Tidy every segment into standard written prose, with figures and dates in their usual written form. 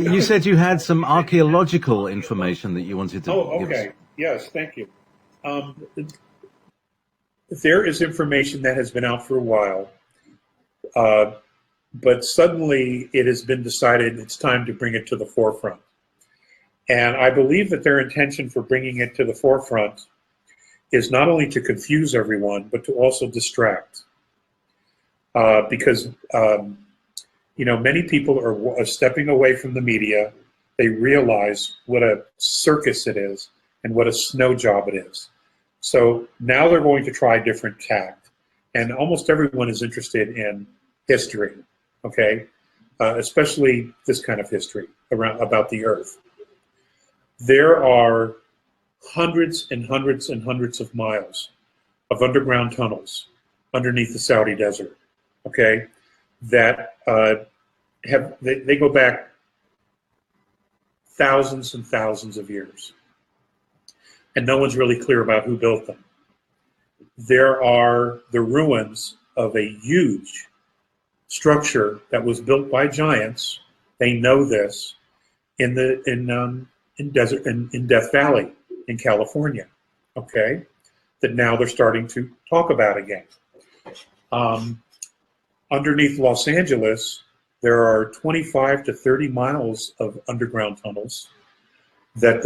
You said you had some archaeological information that you wanted to give us. Yes, thank you. There is information that has been out for a while, but suddenly it has been decided it's time to bring it to the forefront. And I believe that their intention for bringing it to the forefront is not only to confuse everyone, but to also distract. Because many people are stepping away from the media. They realize what a circus it is and what a snow job it is. So now they're going to try different tact. And almost everyone is interested in history, okay? Especially this kind of history about the Earth. There are hundreds and hundreds and hundreds of miles of underground tunnels underneath the Saudi desert, okay, that they go back thousands and thousands of years. And no one's really clear about who built them. There are the ruins of a huge structure that was built by giants. They know this in Death Valley in California, okay, that now they're starting to talk about again. Underneath Los Angeles, there are 25 to 30 miles of underground tunnels that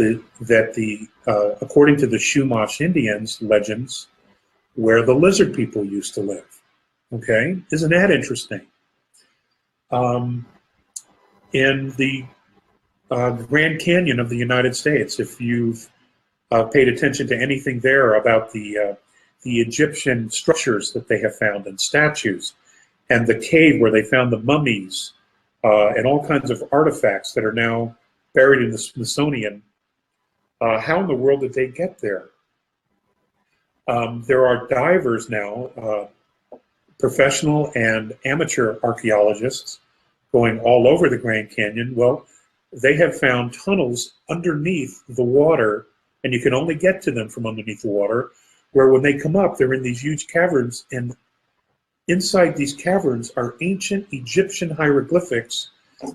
according to the Chumash Indians legends, where the lizard people used to live. Okay, isn't that interesting? In the Grand Canyon of the United States, if you've paid attention to anything there about the Egyptian structures that they have found and statues, and the cave where they found the mummies and all kinds of artifacts that are now buried in the Smithsonian, how in the world did they get there? There are divers now, professional and amateur archaeologists going all over the Grand Canyon. Well, they have found tunnels underneath the water, and you can only get to them from underneath the water, where when they come up, they're in these huge caverns, and inside these caverns are ancient Egyptian hieroglyphics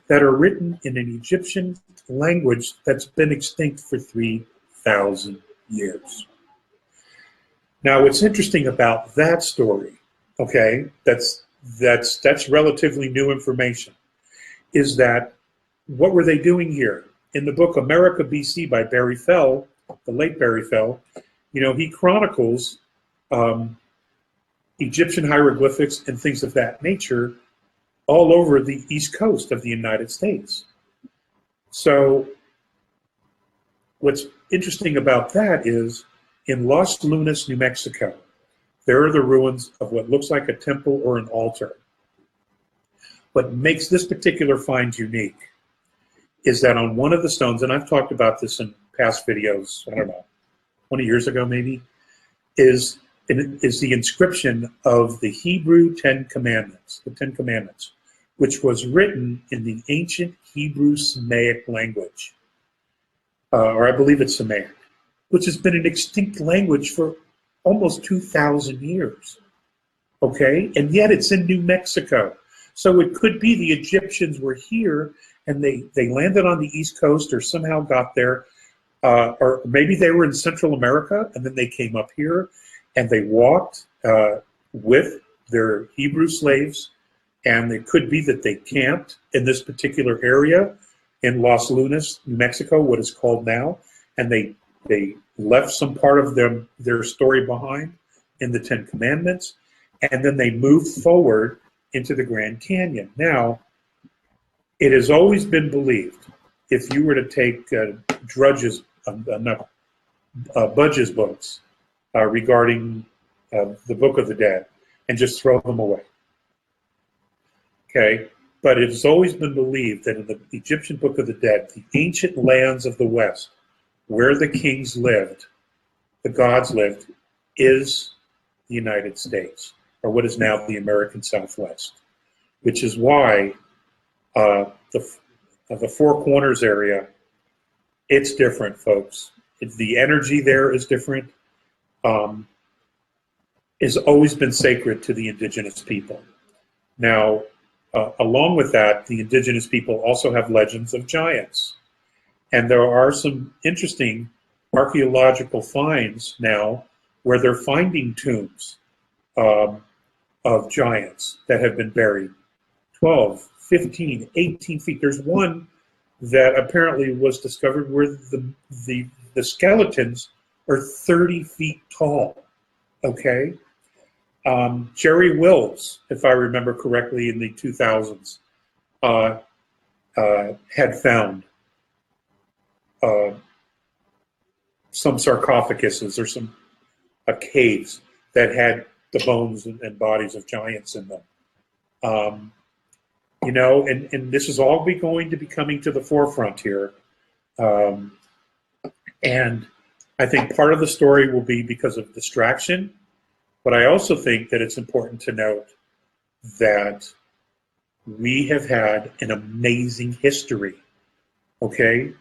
that are written in an Egyptian language that's been extinct for 3,000 years. Now, what's interesting about that story, okay, that's relatively new information, is that what were they doing here? In the book America BC by Barry Fell, the late Barry Fell, he chronicles Egyptian hieroglyphics and things of that nature all over the East Coast of the United States. So what's interesting about that is in Los Lunas, New Mexico, there are the ruins of what looks like a temple or an altar. What makes this particular find unique is that on one of the stones, and I've talked about this in past videos, I don't know, 20 years ago maybe, is the inscription of the Hebrew Ten Commandments, the Ten Commandments, which was written in the ancient Hebrew Semaic language, or I believe it's Semaic, which has been an extinct language for almost 2,000 years, okay? And yet it's in New Mexico. So it could be the Egyptians were here and they landed on the East Coast or somehow got there, or maybe they were in Central America and then they came up here and they walked with their Hebrew slaves, and it could be that they camped in this particular area in Los Lunas, New Mexico, what is called now, and they left some part of their story behind in the Ten Commandments, and then they moved forward into the Grand Canyon. Now, it has always been believed, if you were to take Budge's books regarding the Book of the Dead and just throw them away, okay? But it has always been believed that in the Egyptian Book of the Dead, the ancient lands of the West, where the kings lived, the gods lived, is the United States, or what is now the American Southwest, which is why the Four Corners area, it's different, folks. The energy there is different. Has always been sacred to the indigenous people. Now, along with that, the indigenous people also have legends of giants. And there are some interesting archaeological finds now where they're finding tombs of giants that have been buried 12, 15, 18 feet. There's one that apparently was discovered where the skeletons are 30 feet tall, okay? Jerry Wills, if I remember correctly, in the 2000s, had found some sarcophaguses or some caves that had the bones and bodies of giants in them. You know, and this is all going to be coming to the forefront here. And I think part of the story will be because of distraction, but I also think that it's important to note that we have had an amazing history, okay?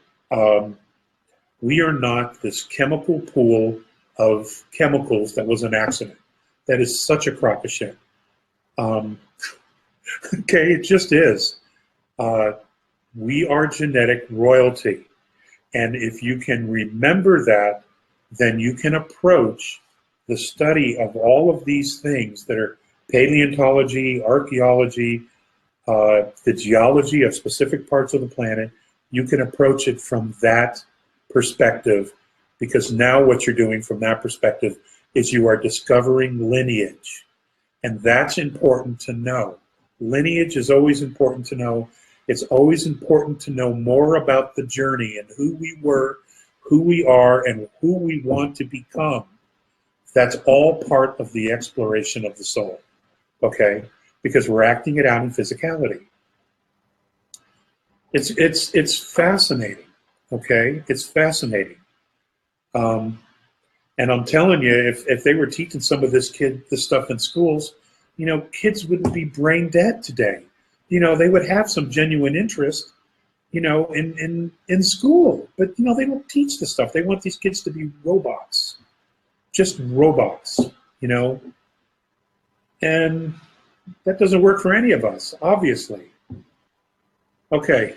We are not this chemical pool of chemicals that was an accident. That is such a crock of shit. Okay, it just is. We are genetic royalty. And if you can remember that, then you can approach the study of all of these things that are paleontology, archaeology, the geology of specific parts of the planet. You can approach it from that perspective, because now what you're doing from that perspective is you are discovering lineage. And that's important to know. Lineage is always important to know. It's always important to know more about the journey and who we were, who we are, and who we want to become. That's all part of the exploration of the soul, okay? Because we're acting it out in physicality. It's fascinating, okay? It's fascinating. And I'm telling you, if they were teaching some of this stuff in schools, you know, kids wouldn't be brain dead today. You know, they would have some genuine interest, you know, in school. But, you know, they don't teach this stuff. They want these kids to be robots. Just robots, you know. And that doesn't work for any of us, obviously. Okay.